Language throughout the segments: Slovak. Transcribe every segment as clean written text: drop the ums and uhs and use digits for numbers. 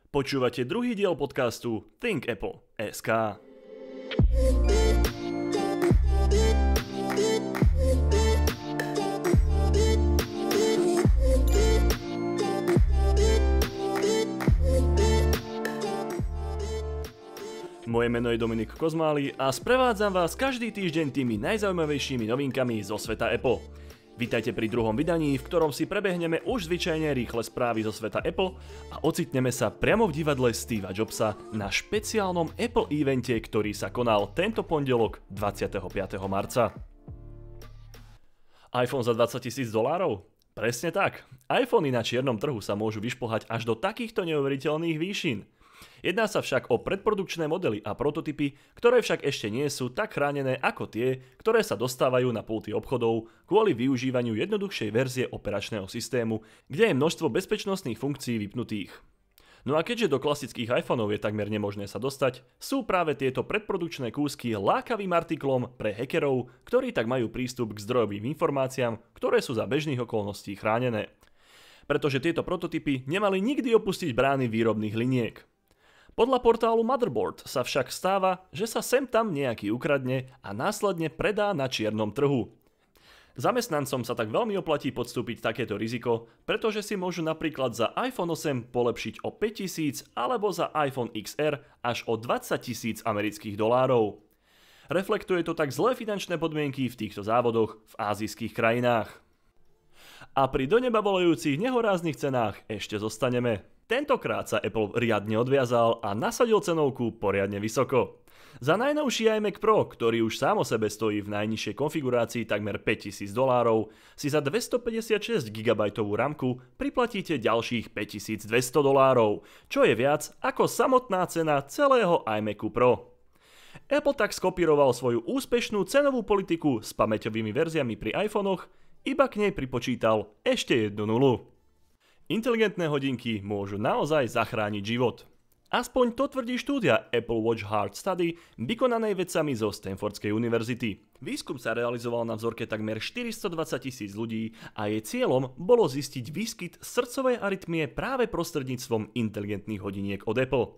Počúvate druhý diel podcastu Think Apple.sk. Moje meno je Dominik Kozmály a sprevádzam vás každý týždeň tými najzaujímavejšími novinkami zo sveta Apple. Vítajte pri druhom vydaní, v ktorom si prebehneme už zvyčajne rýchle správy zo sveta Apple a ocitneme sa priamo v divadle Steva Jobsa na špeciálnom Apple evente, ktorý sa konal tento pondelok 25. marca. iPhone za $20,000? Presne tak. iPhony na čiernom trhu sa môžu vyšplhať až do takýchto neuveriteľných výšin. Jedná sa však o predprodukčné modely a prototypy, ktoré však ešte nie sú tak chránené ako tie, ktoré sa dostávajú na pulty obchodov kvôli využívaniu jednoduchšej verzie operačného systému, kde je množstvo bezpečnostných funkcií vypnutých. No a keďže do klasických iPhoneov je takmer nemožné sa dostať, sú práve tieto predprodukčné kúsky lákavým artiklom pre hackerov, ktorí tak majú prístup k zdrojovým informáciám, ktoré sú za bežných okolností chránené. Pretože tieto prototypy nemali nikdy opustiť brány výrobných liniek. Podľa portálu Motherboard sa však stáva, že sa sem tam nejaký ukradne a následne predá na čiernom trhu. Zamestnancom sa tak veľmi oplatí podstúpiť takéto riziko, pretože si môžu napríklad za iPhone 8 polepšiť o $5,000 alebo za iPhone XR až o $20,000 amerických dolárov. Reflektuje to tak zlé finančné podmienky v týchto závodoch v ázijských krajinách. A pri do neba volajúcich nehoráznych cenách ešte zostaneme. Tentokrát sa Apple riadne odviazal a nasadil cenovku poriadne vysoko. Za najnovší iMac Pro, ktorý už sám o sebe stojí v najnižšej konfigurácii takmer $5,000, si za 256 GB ramku priplatíte ďalších $5,200, čo je viac ako samotná cena celého iMacu Pro. Apple tak skopíroval svoju úspešnú cenovú politiku s pamäťovými verziami pri iPhonech, iba k nej pripočítal ešte jednu nulu. Inteligentné hodinky môžu naozaj zachrániť život. Aspoň to tvrdí štúdia Apple Watch Heart Study, vykonanej vedcami zo Stanfordskej univerzity. Výskum sa realizoval na vzorke takmer 420,000 ľudí a jej cieľom bolo zistiť výskyt srdcovej arytmie práve prostredníctvom inteligentných hodiniek od Apple.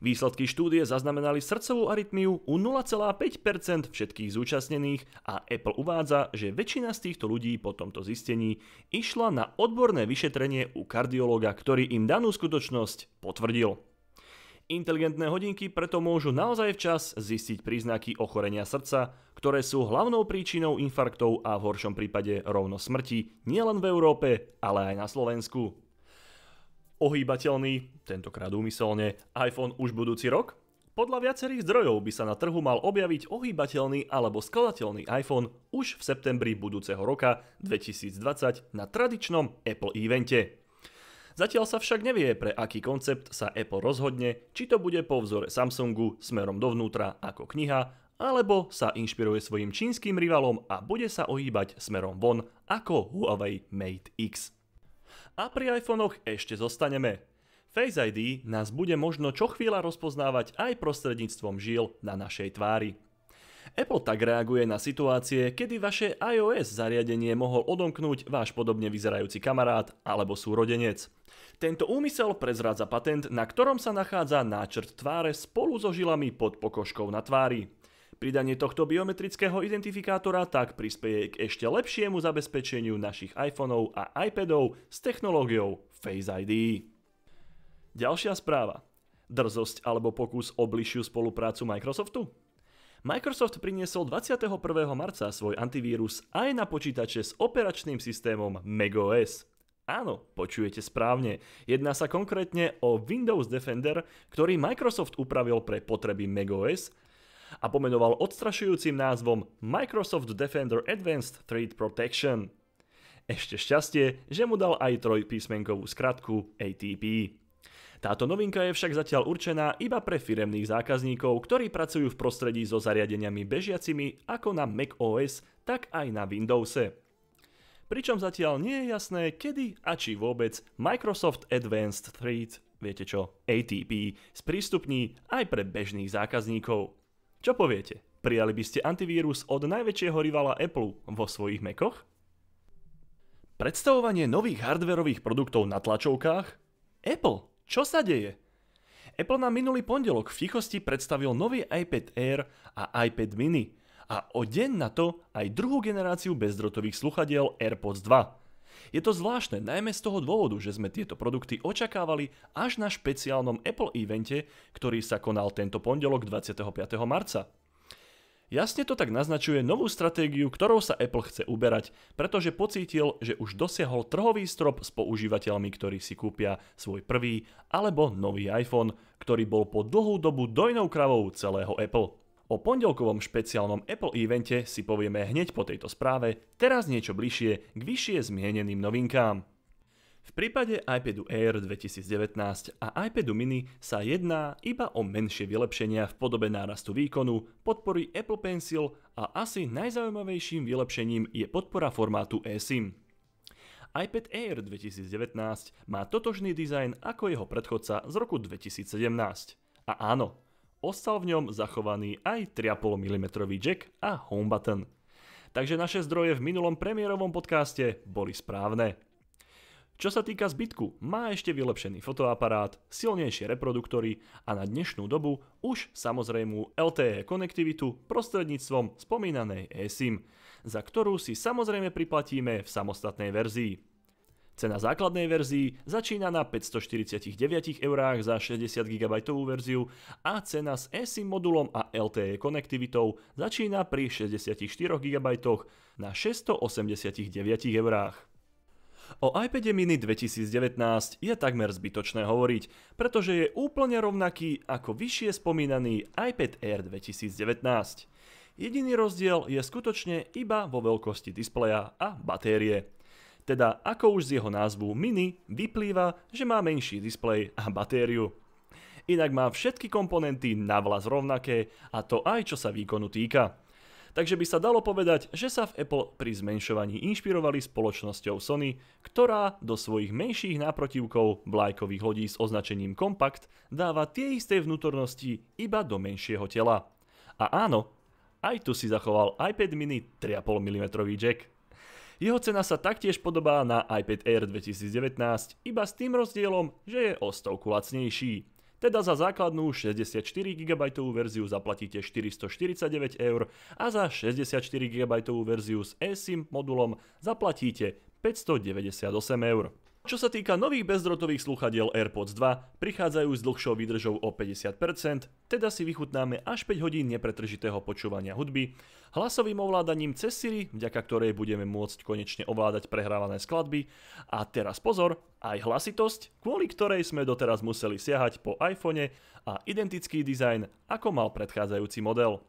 Výsledky štúdie zaznamenali srdcovú arytmiu u 0,5% všetkých zúčastnených a Apple uvádza, že väčšina z týchto ľudí po tomto zistení išla na odborné vyšetrenie u kardiológa, ktorý im danú skutočnosť potvrdil. Inteligentné hodinky preto môžu naozaj včas zistiť príznaky ochorenia srdca, ktoré sú hlavnou príčinou infarktov a v horšom prípade rovno smrti nielen v Európe, ale aj na Slovensku. Ohýbateľný, tentokrát úmyselne, iPhone už budúci rok? Podľa viacerých zdrojov by sa na trhu mal objaviť ohýbateľný alebo skladateľný iPhone už v septembri budúceho roka 2020 na tradičnom Apple evente. Zatiaľ sa však nevie, pre aký koncept sa Apple rozhodne, či to bude po vzore Samsungu smerom dovnútra ako kniha, alebo sa inšpiruje svojim čínskym rivalom a bude sa ohýbať smerom von ako Huawei Mate X. A pri iPhonech ešte zostaneme. Face ID nás bude možno čo chvíľa rozpoznávať aj prostredníctvom žíl na našej tvári. Apple tak reaguje na situácie, kedy vaše iOS zariadenie mohol odomknúť váš podobne vyzerajúci kamarát alebo súrodenec. Tento úmysel prezrádza patent, na ktorom sa nachádza náčrt tváre spolu so žilami pod pokožkou na tvári. Pridanie tohto biometrického identifikátora tak prispeje k ešte lepšiemu zabezpečeniu našich iPhoneov a iPadov s technológiou Face ID. Ďalšia správa. Drzosť alebo pokus o bližšiu spoluprácu Microsoftu? Microsoft priniesol 21. marca svoj antivírus aj na počítače s operačným systémom macOS. Áno, počujete správne. Jedná sa konkrétne o Windows Defender, ktorý Microsoft upravil pre potreby macOS a pomenoval odstrašujúcim názvom Microsoft Defender Advanced Threat Protection. Ešte šťastie, že mu dal aj trojpísmenkovú skratku ATP. Táto novinka je však zatiaľ určená iba pre firemných zákazníkov, ktorí pracujú v prostredí so zariadeniami bežiacimi ako na macOS, tak aj na Windowse. Pričom zatiaľ nie je jasné, kedy a či vôbec Microsoft Advanced Threat, viete čo, ATP, sprístupní aj pre bežných zákazníkov. Čo poviete? Prijali by ste antivírus od najväčšieho rivala Apple vo svojich Macoch? Predstavovanie nových hardwarových produktov na tlačovkách? Apple, čo sa deje? Apple na minulý pondelok v tichosti predstavil nový iPad Air a iPad mini a o deň na to aj druhú generáciu bezdrôtových sluchadiel AirPods 2. Je to zvláštne najmä z toho dôvodu, že sme tieto produkty očakávali až na špeciálnom Apple evente, ktorý sa konal tento pondelok 25. marca. Jasne to tak naznačuje novú stratégiu, ktorou sa Apple chce uberať, pretože pocítil, že už dosiahol trhový strop s používateľmi, ktorí si kúpia svoj prvý alebo nový iPhone, ktorý bol po dlhú dobu dojnou kravou celého Apple. O pondelkovom špeciálnom Apple evente si povieme hneď po tejto správe, teraz niečo bližšie k vyššie zmieneným novinkám. V prípade iPadu Air 2019 a iPadu mini sa jedná iba o menšie vylepšenia v podobe nárastu výkonu, podpory Apple Pencil a asi najzaujímavejším vylepšením je podpora formátu eSIM. iPad Air 2019 má totožný dizajn ako jeho predchodca z roku 2017. A áno, ostal v ňom zachovaný aj 3,5 mm jack a home button. Takže naše zdroje v minulom premiérovom podcaste boli správne. Čo sa týka zbytku, má ešte vylepšený fotoaparát, silnejšie reproduktory a na dnešnú dobu už samozrejmú LTE konektivitu prostredníctvom spomínanej eSIM, za ktorú si samozrejme priplatíme v samostatnej verzii. Cena základnej verzii začína na 549 eurách za 60 GB verziu a cena s eSIM modulom a LTE konektivitou začína pri 64 GB na 689 eurách. O iPade mini 2019 je takmer zbytočné hovoriť, pretože je úplne rovnaký ako vyššie spomínaný iPad Air 2019. Jediný rozdiel je skutočne iba vo veľkosti displeja a batérie. Teda ako už z jeho názvu mini vyplýva, že má menší displej a batériu. Inak má všetky komponenty navľas rovnaké, a to aj čo sa výkonu týka. Takže by sa dalo povedať, že sa v Apple pri zmenšovaní inšpirovali spoločnosťou Sony, ktorá do svojich menších náprotivkov vlajkových lodí s označením Compact dáva tie isté vnútornosti iba do menšieho tela. A áno, aj tu si zachoval iPad mini 3,5 mm jack. Jeho cena sa taktiež podobá na iPad Air 2019, iba s tým rozdielom, že je o stovku lacnejší. Teda za základnú 64 GB verziu zaplatíte 449 € a za 64 GB verziu s eSIM modulom zaplatíte 598 €. Čo sa týka nových bezdrôtových slúchadiel AirPods 2, prichádzajú s dlhšou výdržou o 50%, teda si vychutnáme až 5 hodín nepretržitého počúvania hudby, hlasovým ovládaním cez Siri, vďaka ktorej budeme môcť konečne ovládať prehrávané skladby, a teraz pozor, aj hlasitosť, kvôli ktorej sme doteraz museli siahať po iPhone, a identický dizajn, ako mal predchádzajúci model.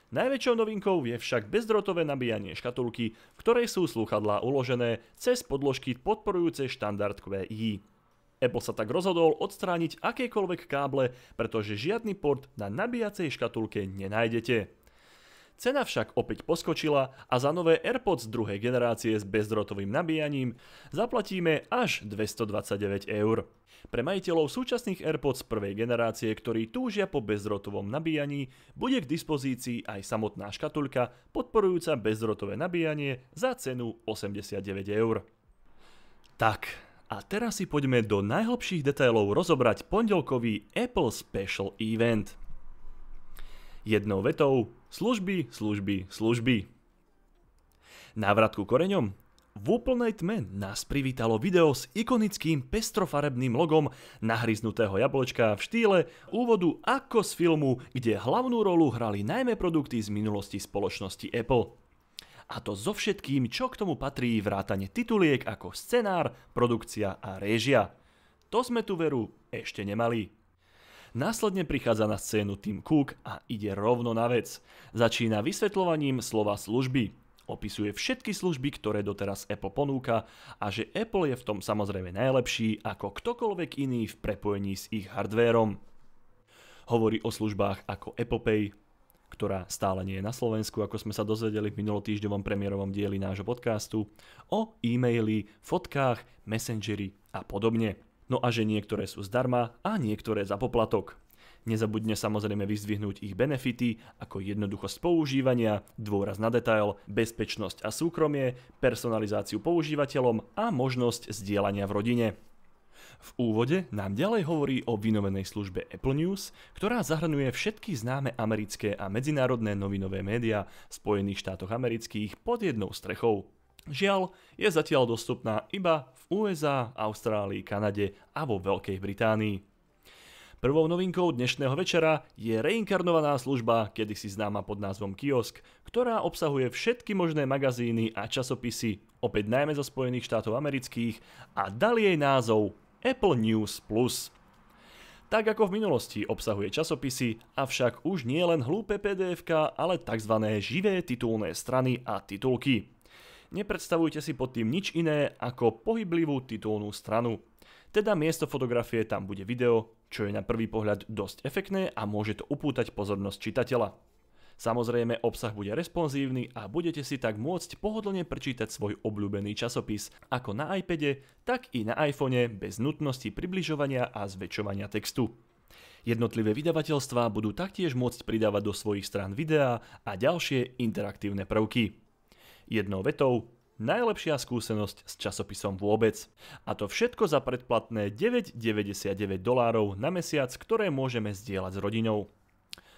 Najväčšou novinkou je však bezdrôtové nabíjanie škatulky, v ktorej sú slúchadlá uložené cez podložky podporujúce štandard QI. Apple sa tak rozhodol odstrániť akékoľvek káble, pretože žiadny port na nabíjacej škatulke nenájdete. Cena však opäť poskočila a za nové AirPods druhej generácie s bezdrôtovým nabíjaním zaplatíme až 229 €. Pre majiteľov súčasných AirPods prvej generácie, ktorí túžia po bezdrôtovom nabíjaní, bude k dispozícii aj samotná škatuľka podporujúca bezdrôtové nabíjanie za cenu 89 €. Tak, a teraz si poďme do najhlbších detailov rozobrať pondelkový Apple Special Event. Jednou vetou: služby, služby, služby. Návrat ku koreňom? V úplnej tme nás privítalo video s ikonickým pestrofarebným logom nahryznutého jablčka v štýle úvodu ako z filmu, kde hlavnú rolu hrali najmä produkty z minulosti spoločnosti Apple. A to so všetkým, čo k tomu patrí, vrátane tituliek ako scenár, produkcia a réžia. To sme tu veru ešte nemali. Následne prichádza na scénu Tim Cook a ide rovno na vec. Začína vysvetľovaním slova služby. Opisuje všetky služby, ktoré doteraz Apple ponúka, a že Apple je v tom samozrejme najlepší ako ktokoľvek iný v prepojení s ich hardvérom. Hovorí o službách ako Apple Pay, ktorá stále nie je na Slovensku, ako sme sa dozvedeli v minulotýždňovom premiérovom dieli nášho podcastu, o e-maili, fotkách, messengeri a podobne. No a že niektoré sú zdarma a niektoré za poplatok. Nezabudne samozrejme vyzdvihnúť ich benefity ako jednoduchosť používania, dôraz na detail, bezpečnosť a súkromie, personalizáciu používateľom a možnosť zdieľania v rodine. V úvode nám ďalej hovorí o vynovenej službe Apple News, ktorá zahrňuje všetky známe americké a medzinárodné novinové médiá v Spojených štátoch amerických pod jednou strechou. Žiaľ, je zatiaľ dostupná iba v USA, Austrálii, Kanade a vo Veľkej Británii. Prvou novinkou dnešného večera je reinkarnovaná služba, kedysi známa pod názvom Kiosk, ktorá obsahuje všetky možné magazíny a časopisy, opäť najmä zo Spojených štátov amerických, a dal jej názov Apple News Plus. Tak ako v minulosti obsahuje časopisy, avšak už nie len hlúpe PDF-ka, ale tzv. Živé titulné strany a titulky. Nepredstavujte si pod tým nič iné ako pohyblivú titulnú stranu. Teda miesto fotografie tam bude video, čo je na prvý pohľad dosť efektné a môže to upútať pozornosť čitateľa. Samozrejme, obsah bude responsívny a budete si tak môcť pohodlne prečítať svoj obľúbený časopis ako na iPade, tak i na iPhone bez nutnosti približovania a zväčšovania textu. Jednotlivé vydavateľstvá budú taktiež môcť pridávať do svojich strán videá a ďalšie interaktívne prvky. Jednou vetou, najlepšia skúsenosť s časopisom vôbec. A to všetko za predplatné $9,99 na mesiac, ktoré môžeme zdieľať s rodinou.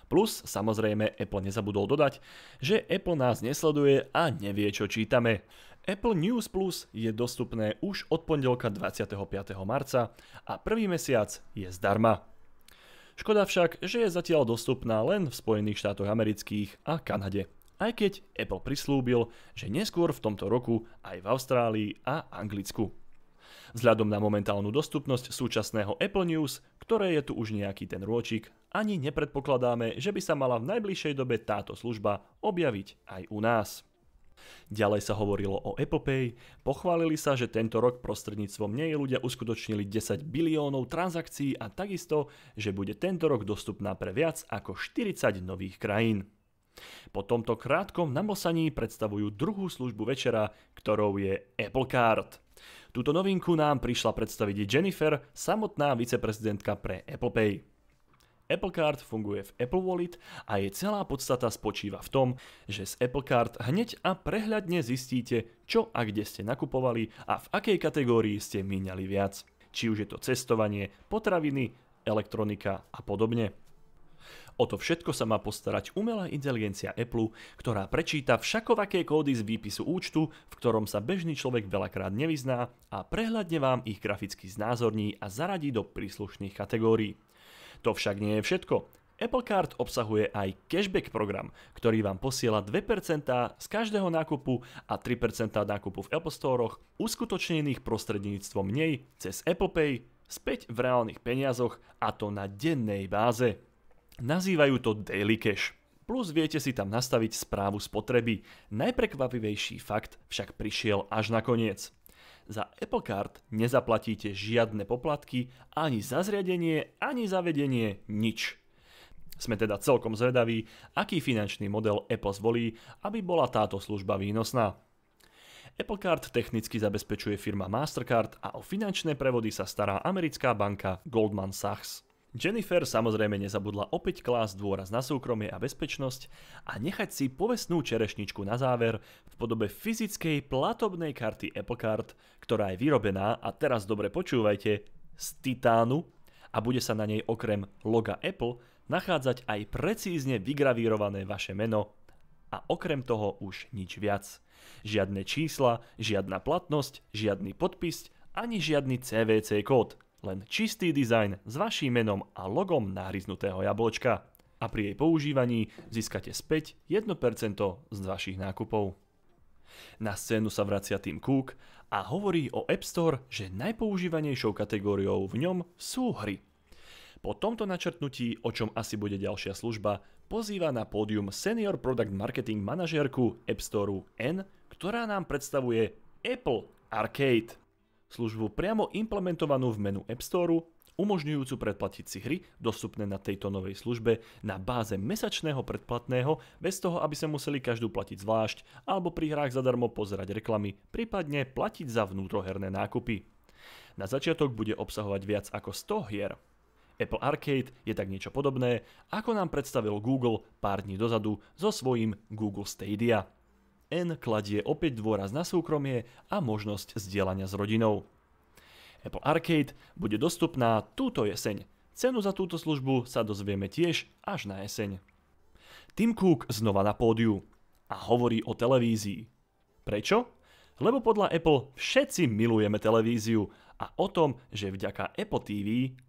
Plus, samozrejme, Apple nezabudol dodať, že Apple nás nesleduje a nevie, čo čítame. Apple News Plus je dostupné už od pondelka 25. marca a prvý mesiac je zdarma. Škoda však, že je zatiaľ dostupná len v Spojených štátoch amerických a Kanade. Aj keď Apple prislúbil, že neskôr v tomto roku aj v Austrálii a Anglicku. Vzhľadom na momentálnu dostupnosť súčasného Apple News, ktoré je tu už nejaký ten rôčik, ani nepredpokladáme, že by sa mala v najbližšej dobe táto služba objaviť aj u nás. Ďalej sa hovorilo o Apple Pay, pochválili sa, že tento rok prostredníctvom nej ľudia uskutočnili 10 biliónov transakcií a takisto, že bude tento rok dostupná pre viac ako 40 nových krajín. Po tomto krátkom namlsaní predstavujú druhú službu večera, ktorou je Apple Card. Túto novinku nám prišla predstaviť Jennifer, samotná viceprezidentka pre Apple Pay. Apple Card funguje v Apple Wallet a jej celá podstata spočíva v tom, že z Apple Card hneď a prehľadne zistíte, čo a kde ste nakupovali a v akej kategórii ste míňali viac. Či už je to cestovanie, potraviny, elektronika a podobne. O to všetko sa má postarať umelá inteligencia Apple, ktorá prečíta všakovaké kódy z výpisu účtu, v ktorom sa bežný človek veľakrát nevyzná, a prehľadne vám ich graficky znázorní a zaradí do príslušných kategórií. To však nie je všetko. Apple Card obsahuje aj cashback program, ktorý vám posiela 2% z každého nákupu a 3% nákupu v Apple Storoch, uskutočnených prostredníctvom nej cez Apple Pay, späť v reálnych peniazoch, a to na dennej báze. Nazývajú to Daily Cash. Plus viete si tam nastaviť správu spotreby. Najprekvapivejší fakt však prišiel až nakoniec. Za Apple Card nezaplatíte žiadne poplatky, ani za zriadenie, ani za vedenie, nič. Sme teda celkom zvedaví, aký finančný model Apple zvolí, aby bola táto služba výnosná. Apple Card technicky zabezpečuje firma Mastercard a o finančné prevody sa stará americká banka Goldman Sachs. Jennifer samozrejme nezabudla opäť klásť dôraz na súkromie a bezpečnosť a nechať si povestnú čerešničku na záver v podobe fyzickej platobnej karty Apple Card, ktorá je vyrobená, a teraz dobre počúvajte, z titánu, a bude sa na nej okrem loga Apple nachádzať aj precízne vygravírované vaše meno a okrem toho už nič viac. Žiadne čísla, žiadna platnosť, žiadny podpis, ani žiadny CVC kód. Len čistý dizajn s vaším menom a logom nahryznutého jablčka. A pri jej používaní získate späť 1% z vašich nákupov. Na scénu sa vracia Tim Cook a hovorí o App Store, že najpoužívanejšou kategóriou v ňom sú hry. Po tomto načrtnutí, o čom asi bude ďalšia služba, pozýva na pódium Senior Product Marketing manažérku App Storeu N, ktorá nám predstavuje Apple Arcade. Službu priamo implementovanú v menu App Storeu, umožňujúcu predplatiť si hry dostupné na tejto novej službe na báze mesačného predplatného, bez toho, aby sa museli každú platiť zvlášť, alebo pri hrách zadarmo pozerať reklamy, prípadne platiť za vnútroherné nákupy. Na začiatok bude obsahovať viac ako 100 hier. Apple Arcade je tak niečo podobné, ako nám predstavil Google pár dní dozadu so svojím Google Stadia. N kladie opäť dôraz na súkromie a možnosť zdieľania s rodinou. Apple Arcade bude dostupná túto jeseň. Cenu za túto službu sa dozvieme tiež až na jeseň. Tim Cook znova na pódiu a hovorí o televízii. Prečo? Lebo podľa Apple všetci milujeme televíziu a o tom, že vďaka Apple TV,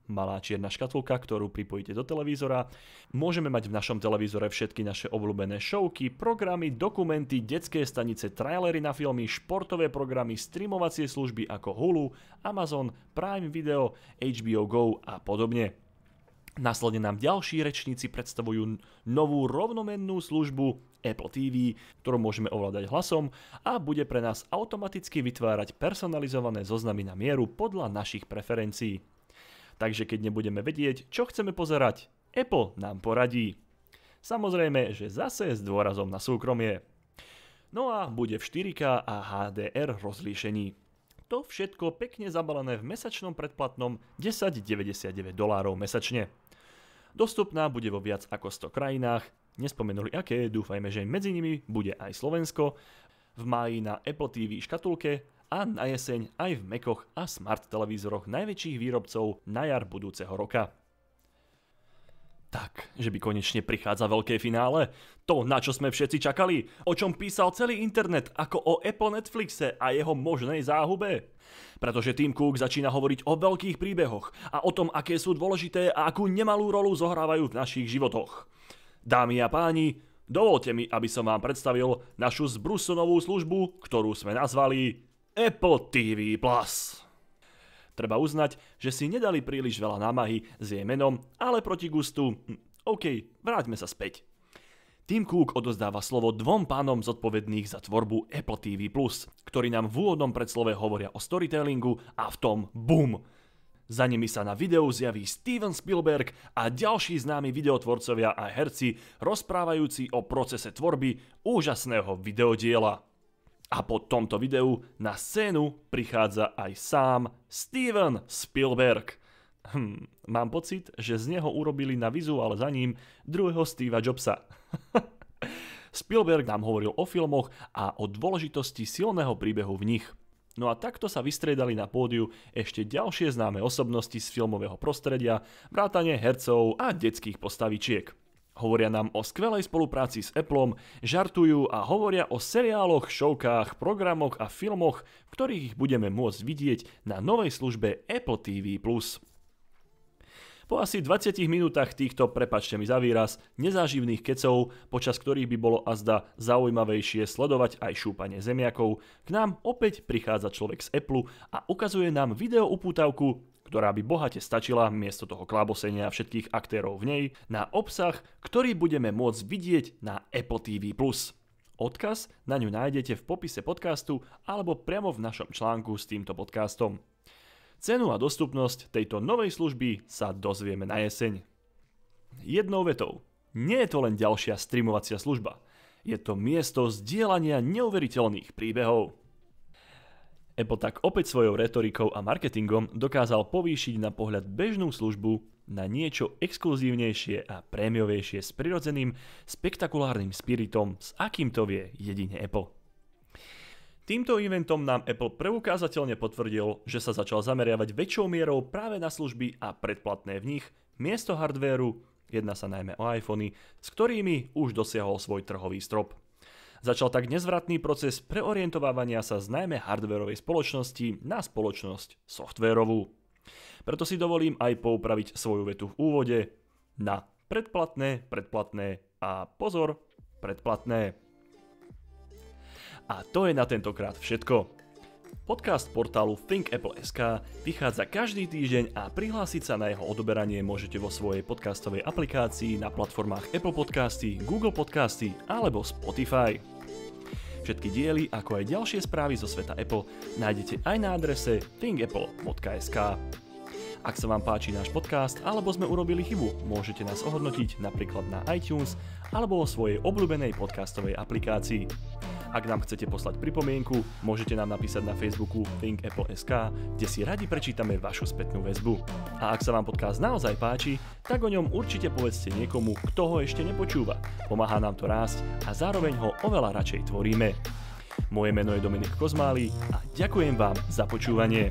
malá čierna škatulka, ktorú pripojíte do televízora, môžeme mať v našom televízore všetky naše obľúbené showky, programy, dokumenty, detské stanice, trailery na filmy, športové programy, streamovacie služby ako Hulu, Amazon, Prime Video, HBO Go a podobne. Následne nám ďalší rečníci predstavujú novú rovnomennú službu Apple TV, ktorú môžeme ovládať hlasom a bude pre nás automaticky vytvárať personalizované zoznamy na mieru podľa našich preferencií. Takže keď nebudeme vedieť, čo chceme pozerať, Apple nám poradí. Samozrejme, že zase s dôrazom na súkromie. No a bude v 4K a HDR rozlíšení. To všetko pekne zabalené v mesačnom predplatnom $10,99 mesačne. Dostupná bude vo viac ako 100 krajinách, nespomenuli aké, dúfajme, že medzi nimi bude aj Slovensko, v máji na Apple TV škatulke a na jeseň aj v Macoch a smart televízoroch najväčších výrobcov na jar budúceho roka. Tak, že by konečne prichádza veľké finále? To, na čo sme všetci čakali? O čom písal celý internet, ako o Apple Netflixe a jeho možnej záhube? Pretože Tim Cook začína hovoriť o veľkých príbehoch a o tom, aké sú dôležité a akú nemalú rolu zohrávajú v našich životoch. Dámy a páni, dovolte mi, aby som vám predstavil našu zbrusonovú službu, ktorú sme nazvali Apple TV+. Treba uznať, že si nedali príliš veľa námahy s jej menom, ale proti gustu. OK, vráťme sa späť. Tim Cook odozdáva slovo dvom pánom zodpovedných za tvorbu Apple TV+, ktorí nám v úvodnom predslove hovoria o storytellingu a v tom BUM! Za nimi sa na videu zjaví Steven Spielberg a ďalší známi videotvorcovia a herci rozprávajúci o procese tvorby úžasného videodiela. A po tomto videu na scénu prichádza aj sám Steven Spielberg. Mám pocit, že z neho urobili na vizuál za ním druhého Steva Jobsa. Spielberg nám hovoril o filmoch a o dôležitosti silného príbehu v nich. No a takto sa vystriedali na pódiu ešte ďalšie známe osobnosti z filmového prostredia, vrátane hercov a detských postavičiek. Hovoria nám o skvelej spolupráci s Appleom, žartujú a hovoria o seriáloch, showkách, programoch a filmoch, v ktorých ich budeme môcť vidieť na novej službe Apple TV+. Po asi 20 minútach týchto, prepáčte mi za výraz, nezáživných kecov, počas ktorých by bolo azda zaujímavejšie sledovať aj šúpanie zemiakov, k nám opäť prichádza človek z Apple a ukazuje nám video upútavku, ktorá by bohate stačila, miesto toho klábosenia všetkých aktérov v nej, na obsah, ktorý budeme môcť vidieť na Apple TV+. Odkaz na ňu nájdete v popise podcastu alebo priamo v našom článku s týmto podcastom. Cenu a dostupnosť tejto novej služby sa dozvieme na jeseň. Jednou vetou, nie je to len ďalšia streamovacia služba, je to miesto zdieľania neuveriteľných príbehov. Apple tak opäť svojou retorikou a marketingom dokázal povýšiť na pohľad bežnú službu na niečo exkluzívnejšie a prémiovejšie s prirodzeným, spektakulárnym spiritom, s akým to vie jedine Apple. Týmto eventom nám Apple preukázateľne potvrdil, že sa začal zameriavať väčšou mierou práve na služby a predplatné v nich, miesto hardvéru, jedná sa najmä o iPhony, s ktorými už dosiahol svoj trhový strop. Začal tak nezvratný proces preorientovávania sa z najmä hardvérovej spoločnosti na spoločnosť softvérovú. Preto si dovolím aj poupraviť svoju vetu v úvode na predplatné a pozor, predplatné. A to je na tentokrát všetko. Podcast portálu ThinkApple.sk vychádza každý týždeň a prihlásiť sa na jeho odoberanie môžete vo svojej podcastovej aplikácii na platformách Apple Podcasty, Google Podcasty alebo Spotify. Všetky diely, ako aj ďalšie správy zo sveta Apple nájdete aj na adrese thinkapple.sk. Ak sa vám páči náš podcast alebo sme urobili chybu, môžete nás ohodnotiť napríklad na iTunes alebo vo svojej obľúbenej podcastovej aplikácii. Ak nám chcete poslať pripomienku, môžete nám napísať na Facebooku ThinkApple.sk, kde si radi prečítame vašu spätnú väzbu. A ak sa vám podcast naozaj páči, tak o ňom určite povedzte niekomu, kto ho ešte nepočúva. Pomáha nám to rásť a zároveň ho oveľa radšej tvoríme. Moje meno je Dominik Kozmály a ďakujem vám za počúvanie.